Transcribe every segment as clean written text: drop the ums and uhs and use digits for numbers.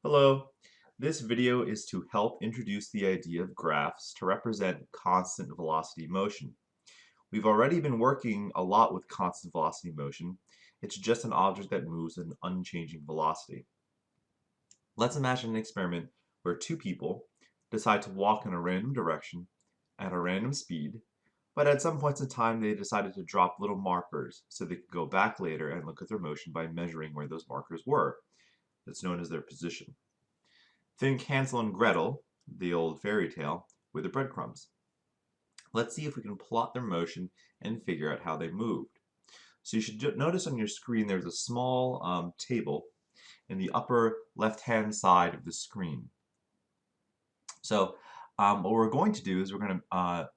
Hello. This video is to help introduce the idea of graphs to represent constant velocity motion. We've already been working a lot with constant velocity motion. It's just an object that moves at an unchanging velocity. Let's imagine an experiment where two people decide to walk in a random direction at a random speed, but at some points in time they decided to drop little markers so they could go back later and look at their motion by measuring where those markers were. That's known as their position. Think Hansel and Gretel, the old fairy tale, with the breadcrumbs. Let's see if we can plot their motion and figure out how they moved. So you should notice on your screen there's a small table in the upper left-hand side of the screen. So what we're going to do is we're going to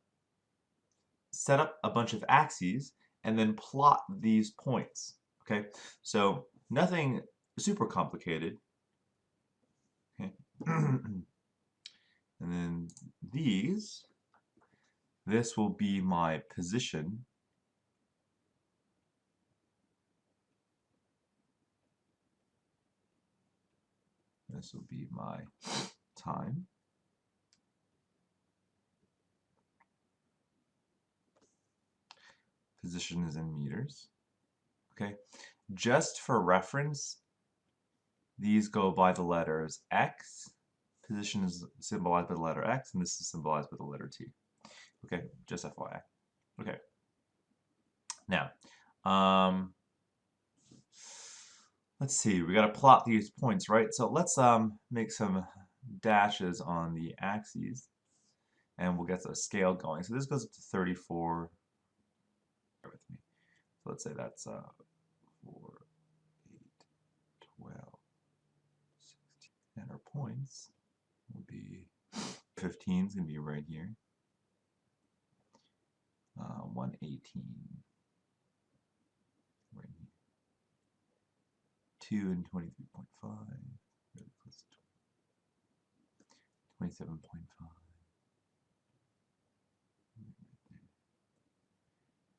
set up a bunch of axes and then plot these points. Okay, so nothing super complicated. Okay. And then this will be my position. This will be my time. Position is in meters. Okay, just for reference, these go by the letters X. Position is symbolized by the letter X, and this is symbolized by the letter T. Okay, just FYI. Okay. Now, let's see. We got to plot these points, right? So let's make some dashes on the axes, and we'll get the scale going. So this goes up to 34. Bear with me. So let's say that's 4, 8, 12, 16. And our points will be 15 is going to be right here. 118 right here. 2 and 23.5. Very close to 27.5.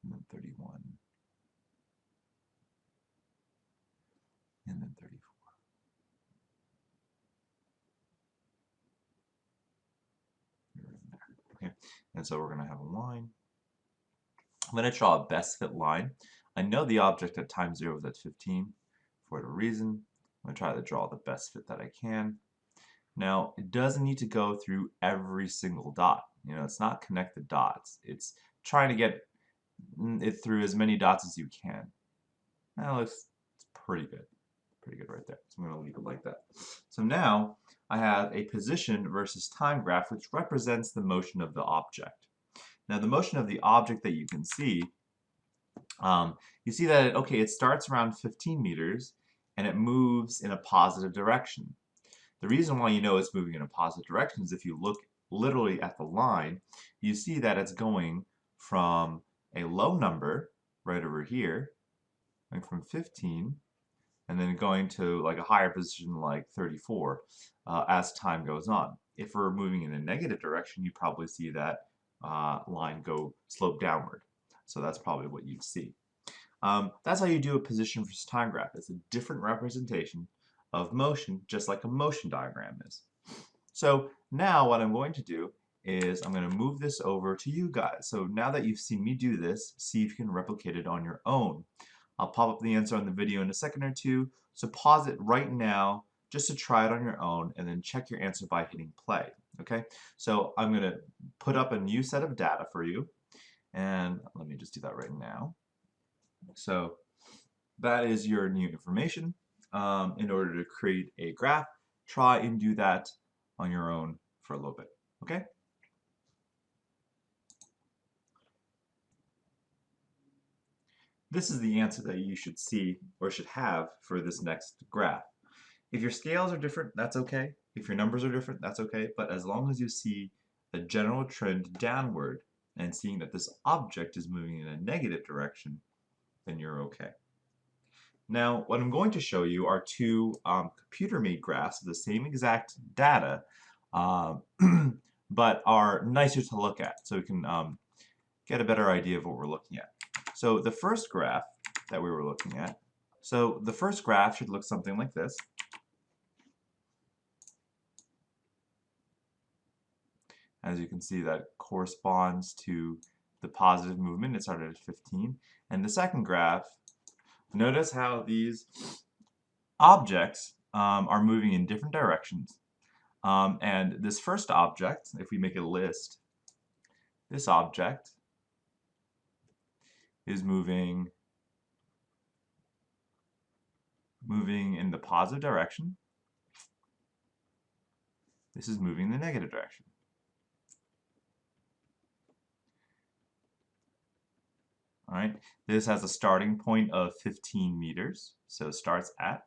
And then 31. And then 34. Okay, and so we're going to have a line. I'm going to draw a best fit line. I know the object at time 0 is at 15 for a reason. I'm going to try to draw the best fit that I can. Now, it doesn't need to go through every single dot. You know, it's not connect the dots. It's trying to get it through as many dots as you can. That looks pretty good. Pretty good right there. So I'm going to leave it like that. So now I have a position versus time graph which represents the motion of the object. Now the motion of the object that you can see, you see that it starts around 15 meters and it moves in a positive direction. The reason why you know it's moving in a positive direction is if you look literally at the line, you see that it's going from a low number right over here, going from 15, and then going to like a higher position like 34 as time goes on. If we're moving in a negative direction, you probably see that line slope downward. So that's probably what you'd see. That's how you do a position versus time graph. It's a different representation of motion, just like a motion diagram is. So now what I'm going to do is I'm going to move this over to you guys. So now that you've seen me do this, see if you can replicate it on your own. I'll pop up the answer on the video in a second or two, so pause it right now just to try it on your own and then check your answer by hitting play. Okay, so I'm going to put up a new set of data for you, and let me just do that right now. So that is your new information. In order to create a graph, try and do that on your own for a little bit. Okay? This is the answer that you should see or should have for this next graph. If your scales are different, that's okay. If your numbers are different, that's okay. But as long as you see a general trend downward and seeing that this object is moving in a negative direction, then you're okay. Now, what I'm going to show you are two computer-made graphs of the same exact data, but are nicer to look at, so we can get a better idea of what we're looking at. So the first graph that we were looking at, so the first graph should look something like this. As you can see, that corresponds to the positive movement. It started at 15. And the second graph, notice how these objects are moving in different directions. And this first object, if we make a list, this object is moving in the positive direction. This is moving in the negative direction. All right, this has a starting point of 15 meters, so it starts at.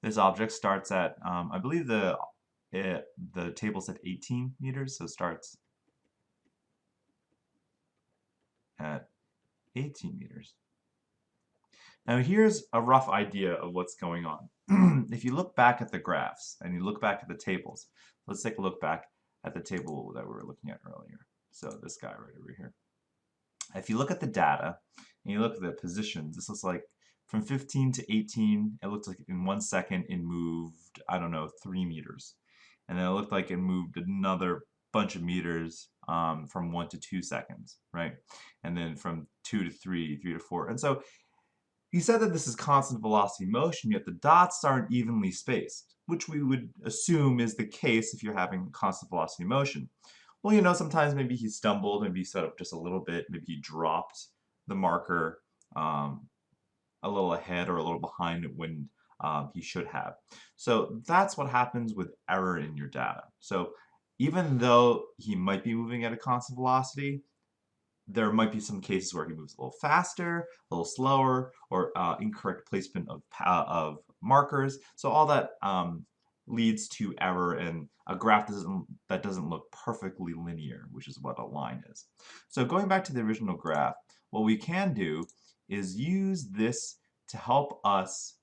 This object starts at, I believe the table said 18 meters, so it starts at 18 meters. Now here's a rough idea of what's going on. If you look back at the graphs and you look back at the tables, let's take a look back at the table that we were looking at earlier. So this guy right over here. If you look at the data and you look at the positions, this looks like from 15 to 18, it looks like in 1 second it moved, I don't know, 3 meters. And then it looked like it moved another bunch of meters from 1 to 2 seconds, right? And then from 2 to 3, 3 to 4. And so he said that this is constant velocity motion, yet the dots aren't evenly spaced, which we would assume is the case if you're having constant velocity motion. Well, you know, sometimes maybe he stumbled, maybe he set up just a little bit, maybe he dropped the marker a little ahead or a little behind when he should have. So that's what happens with error in your data. So even though he might be moving at a constant velocity, there might be some cases where he moves a little faster, a little slower, or incorrect placement of markers. So all that leads to error and a graph that doesn't look perfectly linear, which is what a line is. So going back to the original graph, what we can do is use this to help us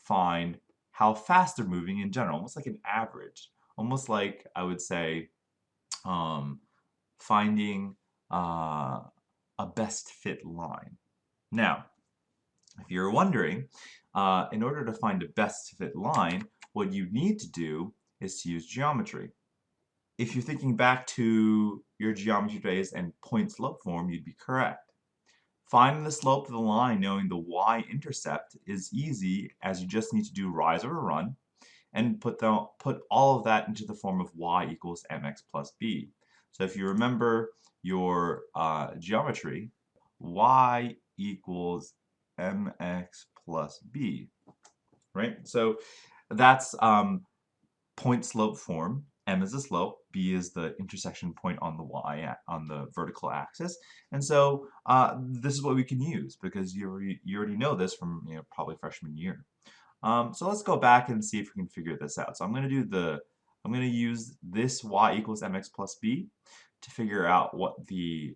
find how fast they're moving in general, almost like an average, almost like I would say finding a best fit line. Now, if you're wondering, in order to find a best fit line, what you need to do is to use geometry. If you're thinking back to your geometry days and point-slope form, you'd be correct. Finding the slope of the line knowing the y-intercept is easy, as you just need to do rise over run and put all of that into the form of y equals mx plus b. So if you remember your geometry, y equals mx plus b, right? So that's point slope form. M is the slope, B is the intersection point on the vertical axis, and so this is what we can use because you already know this from probably freshman year. So let's go back and see if we can figure this out. So I'm going to use this y equals mx plus b to figure out what the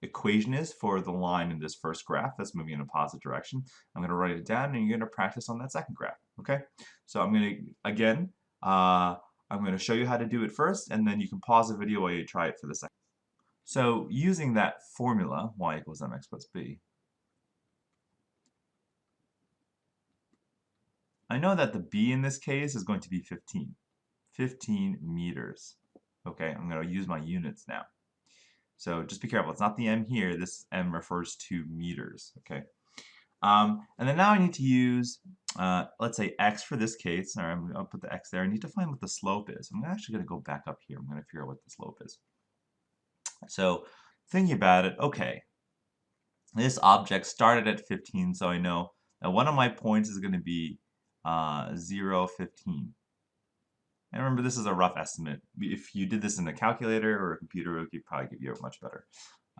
equation is for the line in this first graph that's moving in a positive direction. I'm going to write it down, and you're going to practice on that second graph. Okay, so I'm going to again. I'm going to show you how to do it first, and then you can pause the video while you try it for the second. So using that formula, y equals mx plus b, I know that the b in this case is going to be 15. 15 meters. Okay, I'm going to use my units now. So just be careful. It's not the m here. This m refers to meters. Okay. And then now I need to use, let's say x for this case. All right, I'll put the x there. I need to find what the slope is. I'm actually going to go back up here. I'm going to figure out what the slope is. So thinking about it, okay, this object started at 15, so I know that one of my points is going to be 0, 15. And remember, this is a rough estimate. If you did this in a calculator or a computer, it could probably give you a much better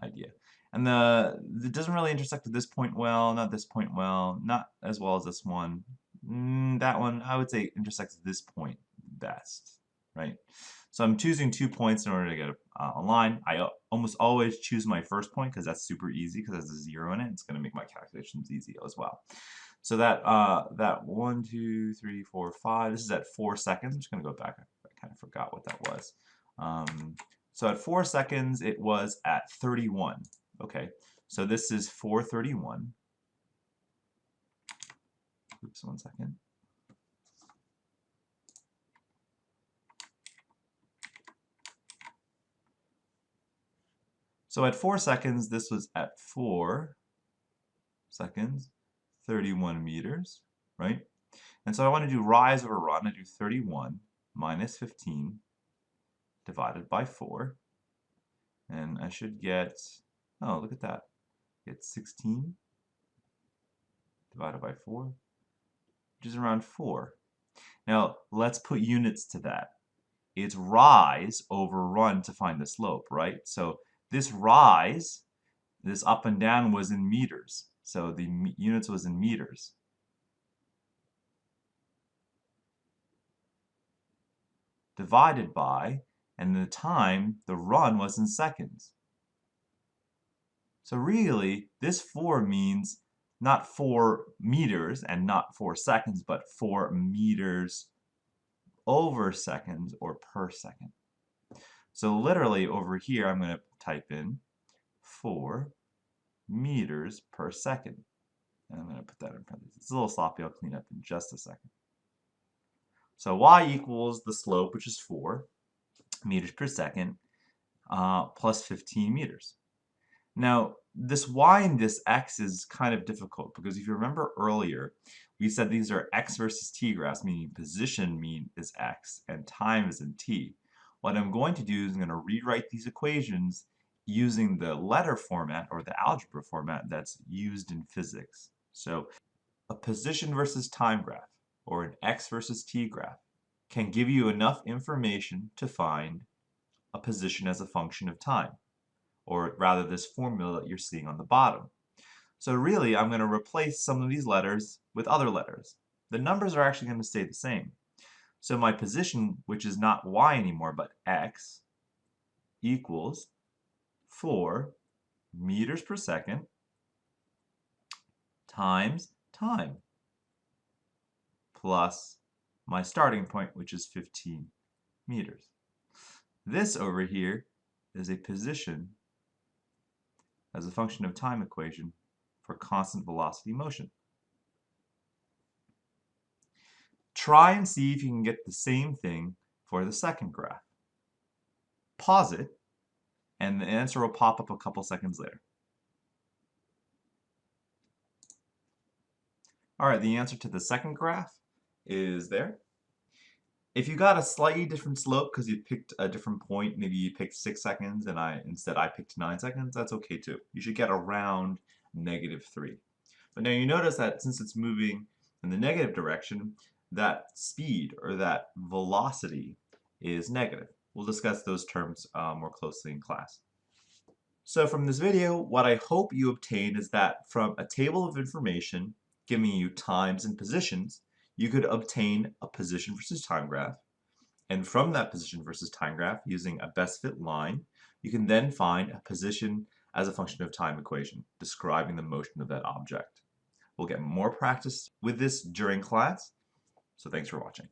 idea. And it doesn't really intersect with this point well, not this point well, not as well as this one. That one, I would say, intersects this point best, right? So I'm choosing 2 points in order to get a line. I almost always choose my first point because that's super easy because there's a 0 in it. It's going to make my calculations easy as well. So that 1, 2, 3, 4, 5. This is at 4 seconds. I'm just going to go back. I kind of forgot what that was. So at 4 seconds, it was at 31. Okay, so this is 431. Oops, 1 second. So at 4 seconds, this was at 4 seconds, 31 meters, right? And so I want to do rise over run. I do 31 minus 15 divided by 4. And I should get, oh, look at that. Get 16 divided by 4, which is around 4. Now, let's put units to that. It's rise over run to find the slope, right? So this rise, this up and down was in meters. So the units was in meters. Divided by, and the time, the run was in seconds. So really, this 4 means not 4 meters and not 4 seconds, but 4 meters over seconds or per second. So literally over here, I'm going to type in 4 meters per second. And I'm going to put that in parentheses. It's a little sloppy. I'll clean up in just a second. So y equals the slope, which is 4 meters per second, plus 15 meters. Now, this y and this x is kind of difficult because if you remember earlier, we said these are x versus t graphs, meaning position is x and time is in t. What I'm going to do is I'm going to rewrite these equations using the letter format or the algebra format that's used in physics. So a position versus time graph or an x versus t graph can give you enough information to find a position as a function of time, or rather this formula that you're seeing on the bottom. So really, I'm going to replace some of these letters with other letters. The numbers are actually going to stay the same. So my position, which is not y anymore, but x, equals 4 meters per second times time, plus my starting point, which is 15 meters. This over here is a position as a function of time equation for constant velocity motion. Try and see if you can get the same thing for the second graph. Pause it, and the answer will pop up a couple seconds later. All right, the answer to the second graph is there. If you got a slightly different slope because you picked a different point, maybe you picked 6 seconds and instead I picked 9 seconds, that's okay too. You should get around -3. But now you notice that since it's moving in the negative direction, that speed or that velocity is negative. We'll discuss those terms more closely in class. So from this video, what I hope you obtain is that from a table of information giving you times and positions, you could obtain a position versus time graph. And from that position versus time graph, using a best fit line, you can then find a position as a function of time equation, describing the motion of that object. We'll get more practice with this during class, so thanks for watching.